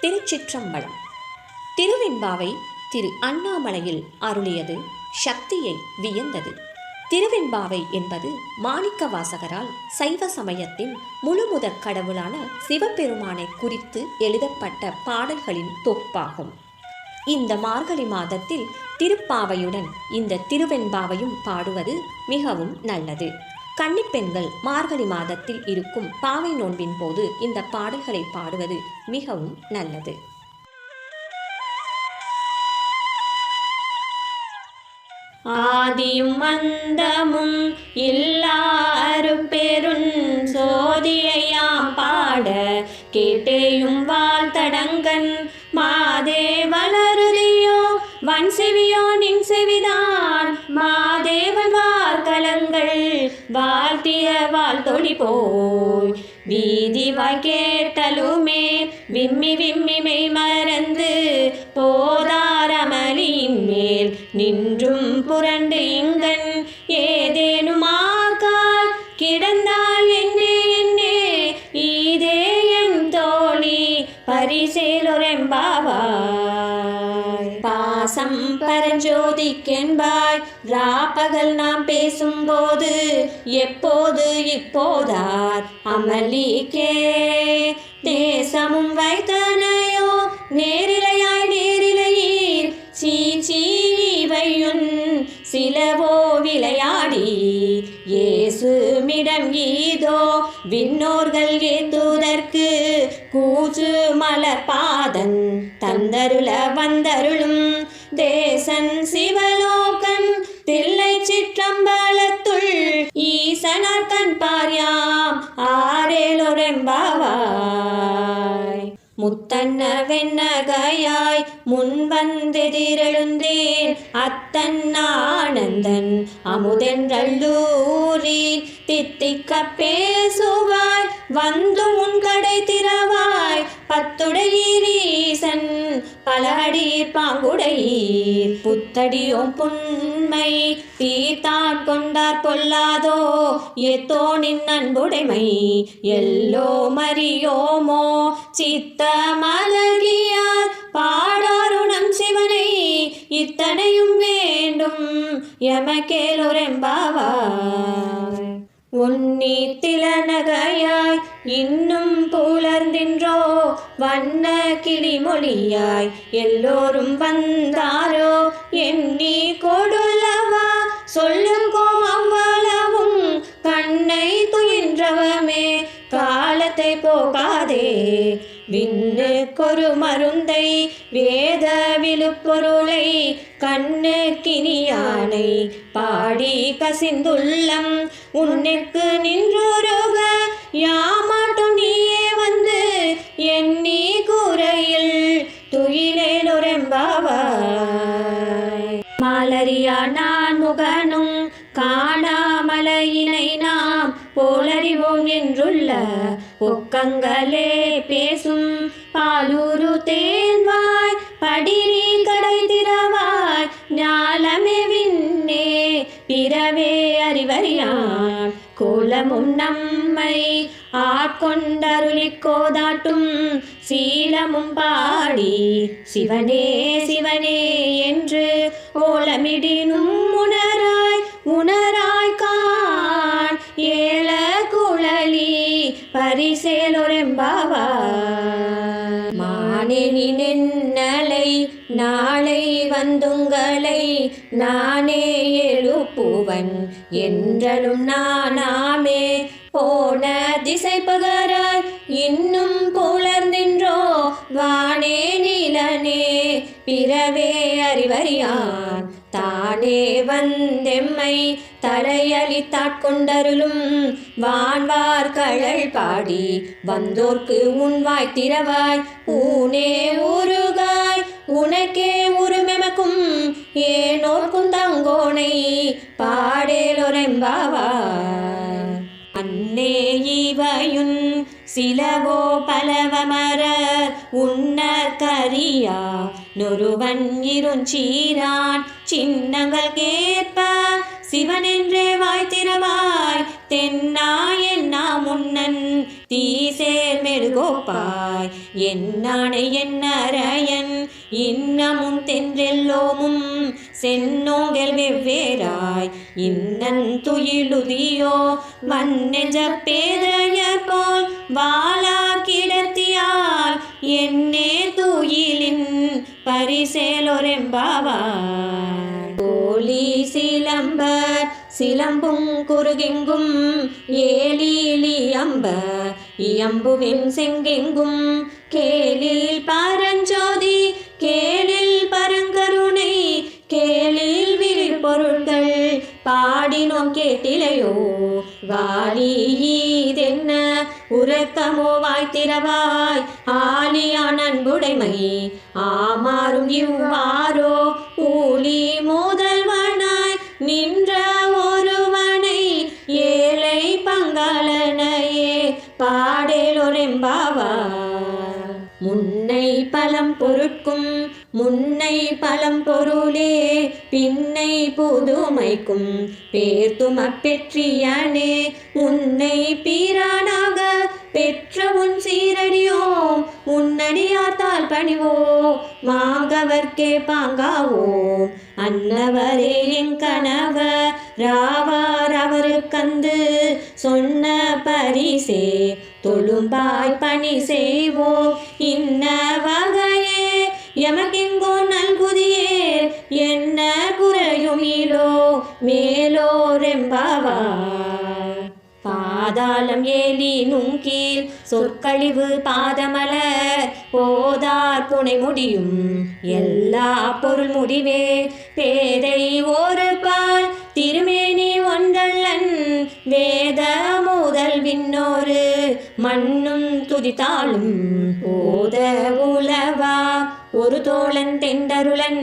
திருச்சிற்றம்பலம். திருவெண்பாவை திரு அண்ணாமலையில் அருளியது சக்தியை வியந்தது. திருவெண்பாவை என்பது மாணிக்க வாசகரால் சைவ சமயத்தின் முழுமுதற் கடவுளான சிவபெருமானை குறித்து எழுதப்பட்ட பாடல்களின் தொகுப்பாகும். இந்த மார்கழி மாதத்தில் திருப்பாவையுடன் இந்த திருவெண்பாவையும் பாடுவது மிகவும் நல்லது. கன்னிப்பெண்கள் மார்கழி மாதத்தில் இருக்கும் பாவை நோன்பின் போது இந்த பாடல்களை பாடுவது மிகவும் நல்லது. ஆதியும் அந்தமும் இல்லாறு பெருஞ் சோதியாம் பாட கேட்டேயும் வாழ்த்தடங்கன் மாதே வளருதியோ வன் செவியோ நின் செவிதான் மாதேவன் வார்கலங்கள் வாழ்த்திய வாழ்த்தொழி போய் வீதி வாய் கேட்டலுமே விம்மி விம்மி மெய் மறந்து போதாரமலின் மேல் நின்றும் புரண்டு இங்கன் ஏதேனும் ஆக்கால் கிடந்தால் என்னே என்னே ஈதே என் தோழி பரிசேலொரெம்பாவாய். பாசம் பரஞ்சோதிக்கென்பாய் ராப்பகல் நாம் பேசும்போது எப்போது இப்போதார் அமளிக்கே தேசமும் வைத்தனையோ நேரிலையாய் நேரிலையீர் சீச்சீவையுன் சிலவோ விளையாடி ஏசுமிடம் ஈதோ விண்ணோர்கள் ஏத்துதற்கு கூச்சு மலர்பாதன் தந்தருள வந்தருளும் தேசன் சிவலோகன் தில்லை சிற்றம்பலத்துள் ஈசனார் கண் பார்யாம் ஆரேலொரெம்பாவாய். முத்தன்ன வெண்ணகையாய் முன் வந்தெதிரெழுந்தேன் அத்தன் ஆனந்தன் அமுதென்றல்லூரி தித்திக்க பேசுவாய் வந்து உன் கடை திறவாய் பத்துடையீரீசன் பலஅடீர் பாங்குடையீர் புத்தடியோம் புன்மை தீர்த்தான் கொண்டார் பொல்லாதோ எத்தோ நின் அன்புடைமை எல்லோ மறியோமோ சித்த மலகியார் பாடாருணம் சிவனை இத்தனையும் வேண்டும் எமக்கேலொரெம்பாவாய். உன்னி திலநகையாய் இன்னும் புலர்ந்தின்றோ வண்ண கிளிமொழியாய் எல்லோரும் வந்தாரோ எண்ணி கொடுல்லவா சொல்லுங்கோ அவ்வளவும் கண்ணை துயின்றவமே காலத்தை போகாதே விண்ணு கொரு மருந்தை வேத விழுப்பொருளை கண்ணு கினியானை பாடி கசிந்துள்ளம் உன்னிற்கு நின்றுருக யாமாட்டும் நீயே வந்து எண்ணி கூரையில் துயிலேலொரெம்பாவாய். மலரியா நான் முகனும் காணாமலையினை நாம் போலறிவோம் என்றுள்ள ஒக்கங்களே பேசும் பாலூரு தேன்வாய் படிரி கடை திறவாய் ஞாலமே விண்ணே பிறவே அறிவறியான் கோலமும் நம்மை ஆட்கொண்டருளிக் கோதாட்டும் சீலமும் பாடி சிவனே சிவனே என்று ஓலமிடினும் உணராய் உணராய் கான் ஏல குழலி பரிசேலொரெம்பாவாய். மானேனி நென்னலை நாளை வந்துங்களை நானே எழுப்புவன் என்றலும் நானாமே போன திசை பகராய் இன்னும் புலர்ந்தின்றோ வானே நீலனே பிறவே அறிவறியான் தானே வந்தெம்மை தலையளித்தாட்கொண்டருளும் வான்வார் கழல் பாடி வந்தோர்க்கு உன்வாய் திறவாய் ஊனே ஊருகாய் உனக்கே உருமெமக்கும் ஏனோர்க்கும் தங்கோனை பாடேலொரெம்பாவாய். அன்னே இவையுன் சிலவோ பலவமர உன்னர் கரியா நொருவன் இருஞ்சீரான் சின்னங்கள் கேட்ப சிவனென்றே வாய் திறவாய் தென்னாய் என்னா முன்னன் தீசேர் மெழுகு கோப்பாய் என்னானை என்னரையன் இன்னமும் தென்றெல்லோமும் சென்னோங்கல் வெவ்வேறாய் இன்னன் துயிலுதியோ வன்னெஞ்ச பேதைய போல் வாழா கிடத்தியால் என்னே துயிலின் பரிசேலொரெம்பாவாய் கோலி சிலம்பர் சிலம்பும் குறுகெங்கும் ஏலியம்ப இயம்புவின் செங்கெங்கும் கேளில் பரஞ்சோதி கேளில் பரங்கருணை கேளில் விரில் பொருள்கள் பாடினோம் கேட்டிலையோ வாலியீதென்ன உறக்கமோ வாய்த்திரவாய் ஆலியான் அன்புடைமை ஆமாறும் இவ்வாறோ ஊலி முதல்வனாய் நின்ற ஒருவனை ஏழை பங்காளனையே பாடேலொரெம்பாவாய் முன்னை பலம் பொருட்கும் முன்னை பலம் பொருளே பின்னை புதுமைக்கும் பேர்த்தும பெற்றியனே உன்னை பீரானாக பெற்ற உன் சீரடியோ உன்னடியாத்தால் பணிவோ மாங்கவர்க்கே பாங்காவோ அன்னவரே என் கணவர் ராவார் அவருக்கந்து சொன்ன பரிசே தொழும்பாய் பணி செய்வோ இன்ன வகையே எமக்கெங்கோ நல்குதியேர் என்ன குறையுமிலோ மேலோரெம்பாவாய் பாதாளம் ஏலி நுங்கீர் சொற்கழிவு பாதமலர் போதார் புனை முடியும் எல்லா பொருள் முடிவே பேதை ஒரு பால் திருமேனி ஒன்றல்லன் வேத முதல் விண்ணோரு மண்ணும் துதித்தாலும் ஓத உலவா ஒரு தோழன் தெண்டருளன்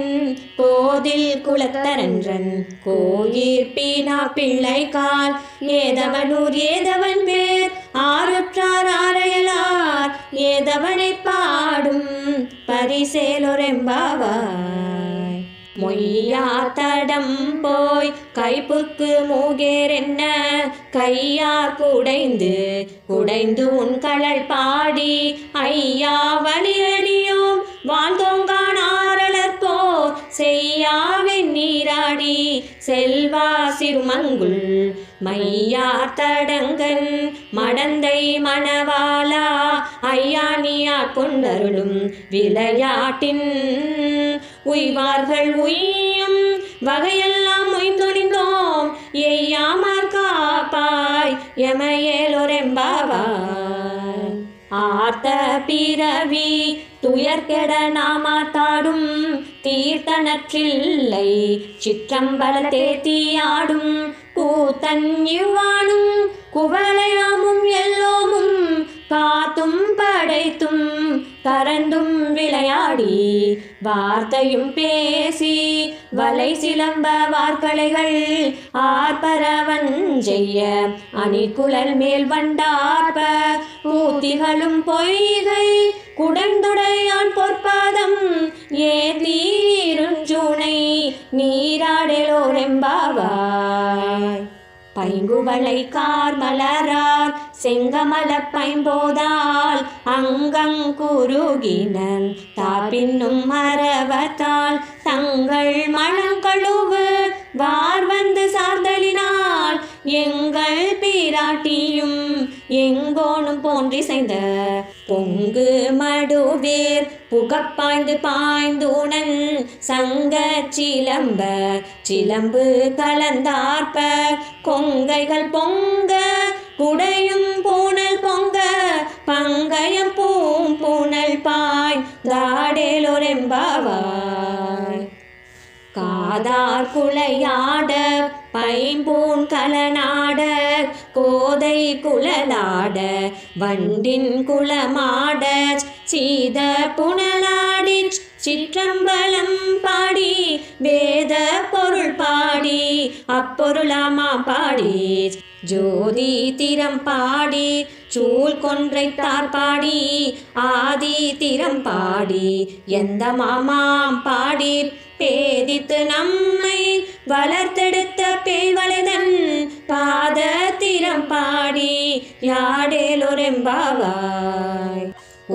கோதில் குலத்தரன்றன் கோயிற் பீனா பிள்ளை கால் ஏதவனூர் ஏதவன் பேர் ஆருற்றார் ஆரையலார் ஏதவனை பாடும் பரிசேலொரெம்பாவாய் மொய்யார் தடம் போய் கைப்புக்கு மூகேரென்ன கையார் குடைந்து உன் களல் பாடி ஐயா வழியடியோம் வாழ்ந்தோங்கான் ஆரளற்போர் செய்யாவின் நீராடி செல்வா சிறுமங்குள் மையார் தடங்கன் மடந்தை மணவாளா ஐயானியா கொண்டருளும் விளையாட்டின் உய்வார்கள் உய்யும் வகையெல்லாம் உய்ந்தொழிந்தோம் எய்யாமற் காப்பாய் எமையேலொரெம்பாவாய் ஆர்த்த பிறவி துயர்கெட நாமாத்தாடும் தீர்த்தனற்றில்லை சிற்றம்பலத்தே தீயாடும் கூத்தன் இவ்வாணும் குவளையாமும் எல்லோமும் காத்தும் படைத்தும் கரந்தும் விளையாடி வார்த்தையும் பேசி வலை சிலம்ப வார்களைகள் ஆர்ப்பரவன் செய்ய அணிகுழல் மேல் வண்டார்ப்ப கூத்திகளும் பொய்கை குடந்துடையான் பொற்பாதம் ஏதீருஞ்சூனை நீராடலோரெம்பாவாய் பைங்குவளை கார் மலரார் செங்கமல பைம்போதால் அங்கங்குருகினன் தாப்பின்னும் மரவத்தால் தங்கள் மணங்கழுவு வார் வந்து சார்ந்தலினால் எங்கள் பிராட்டியும் எங்கோனும் போன்றிசைந்த பொங்கு மடுவேர் புகப்பாய்ந்து உணன் சங்க சிலம்பு கலந்தார்ப்ப கொங்கைகள் பொங்க குடையும் பூனல் பொங்க பங்கயம் பூம்பூனல் பாய் தாடேலொரெம்பாவாய் காதார் குளையாட பைம்பூன் கலநாட கோதை குழலாட வண்டின் குளமாட சீத புனலாடி சிற்றம்பலம் பாடி வேத பொருள் பாடி அப்பொருளாமா பாடி ஜோதி திறம் பாடி சூழ் கொன்றைத்தார் பாடி ஆதி திறம் பாடி எந்த மாமாம் பாடி பேதித்து நம்மை வளர்த்தெடுத்த பேய்வளைதன் பாத திறம் பதிகம் பாடி யாடேலொரெம்பாவாய்.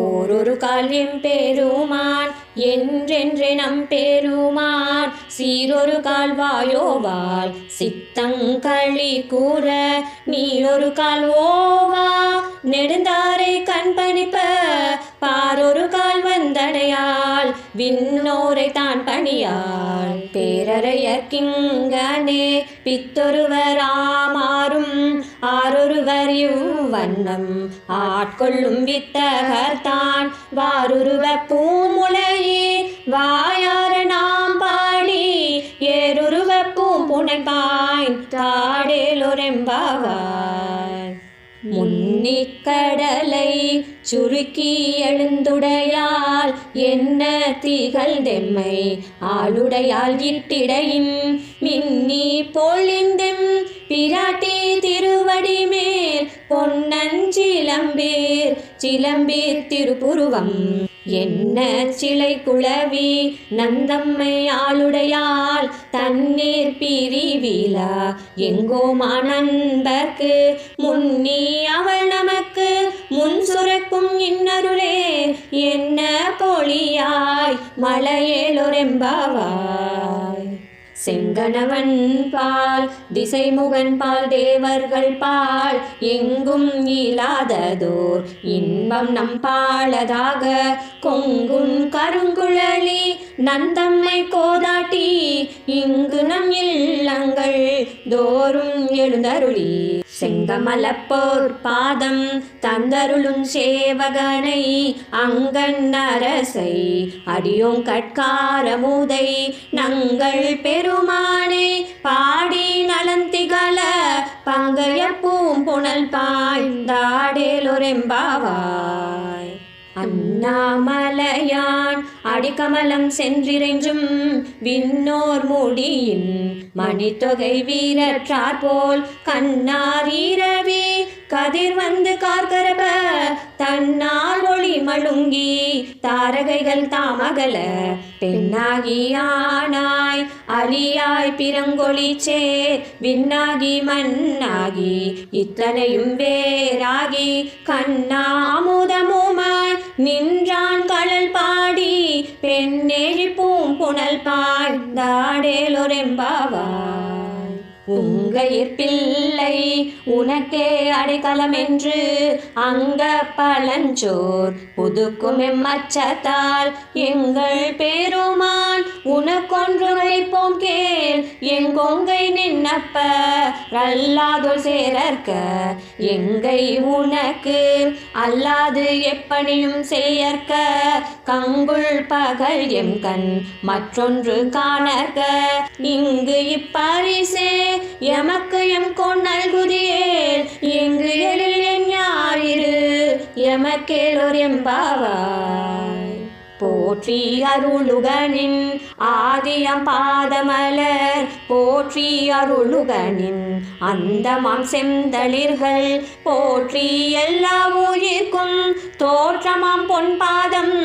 ஓரொரு கால் எம்பெருமான் என்றென்றே நம் பெருமான் சீரொரு கால் வாயோவால் சித்தங்களி கூற நீரொரு கால் ஓவா நெடுந்தாரை கண்பணிப்ப பாரொரு கால் வந்தடையாள் விண்ணோரை தான் பணியாள் பேரறையர்க்கிங்கனே பித்தொருவராமாறும் ஆரொருவர் இவ்வண்ணம் ஆட்கொள்ளும் வித்தகர்தான் வாருருவ பூமுலையே வாயார நாம் பாடி ஏருருவ பூம்புனைப்பாய் தாடேலொரெம்பாவாய். முன்னிக்கடலை சுருக்கி எழுந்துடையால் என்ன திகழ்ந்தெம்மை ஆளுடையால் இட்டிடையின் மின்னி பொழிந்தெம் பிராட்டி திருவடி மேல் பொன்னஞ்சிலம்பீர் சிலம்பீர் திருப்புருவம் என்ன சிலை குளவி நந்தம்மை ஆளுடையால் தண்ணீர் பிரிவிலா எங்கோமா நண்பர்க்கு முன்னி அவள் நமக்கு முன் சுரக்கும் இன்னருளே என்ன பொழியாய் மலையேலொரெம்பாவாய். செங்கணவன் பால் திசைமுகன் பால் தேவர்கள் பால் எங்கும் இல்லாததோர் இன்பம் நம் பாலதாக கொங்குன் கருங்குழலி நந்தம்மை கோதாட்டி இங்கு நம் இல்லங்கள் தோறும் எழுந்தருளி செங்கமலப்போர் பாதம் தந்தருளும் சேவகனை அங்கன் அரசை அடியோம் கட்காரமுதை நங்கள் பெருமானை பாடி நலந்திகழ பங்கைய பூம்புணல் பாய்ந்தாடேலொரெம்பாவாய். அண்ணாமலையான் அடிக்கமலம் சென்றிறைஞ்சும் விண்ணோர் முடியின் மணித்தொகை வீரற்றார் போல் கண்ணார் இரவி கதிர் வந்து கார்கரப தன்னால் ஒளி மழுங்கி தாரகைகள் தாமகல பெண்ணாகி ஆனாய் அலியாய் பிறங்கொழி சேர் விண்ணாகி மண்ணாகி இத்தனையும் வேறாகி கண்ணாமுதமுமாய் நின்றான் கடல் பாடி பெண்ணேழி பூம்புணல் பாய்ந்தாடேலொரெம்பாவாய். உங்கையிற் பிள்ளை உனக்கே அடைக்கலம் என்று அங்க பழஞ்சோர் புதுக்கும் எம்மச்சத்தால் எங்கள் பெருமான் உனக்கொன்று உழைப்போம் கேள் எங்கொங்கை நின்னப்ப அல்லாதோர் சேரற்க எங்கை உனக்கு அல்லாது எப்படியும் செய்யற்க கங்குள் பகல் எம் கண் மற்றொன்று காணற்க இங்கு இப்பரிசே எமக்கு எம் கொன் நல்குதியேல் எங்கு எழில் என் யாரிரு எமக்கேலொரெம்பாவாய். போற்றி அருளுகனின் ஆதியம் பாதமலர் போற்றி அருளுகனின் அந்தமாம் செந்தளிர்கள் போற்றி எல்லா உயிர்க்கும் தோற்றமாம் பொன்பாதம்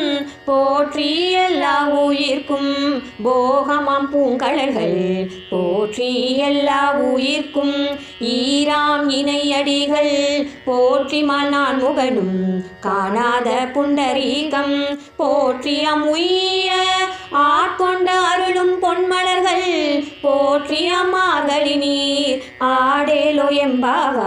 போற்றி எல்லா உயிர்க்கும் போகமாம் பூங்கழல்கள் போற்றி எல்லா உயிர்க்கும் ஈராம் இணையடிகள் போற்றி நான் முகனும் காணாத புண்டரீகம் போற்றி உய்ய ஆட்கொண்ட அருளும் பொன்மலர்கள் போற்றி அம்மார்களினீர் ஆடேலொரெம்பாவாய்.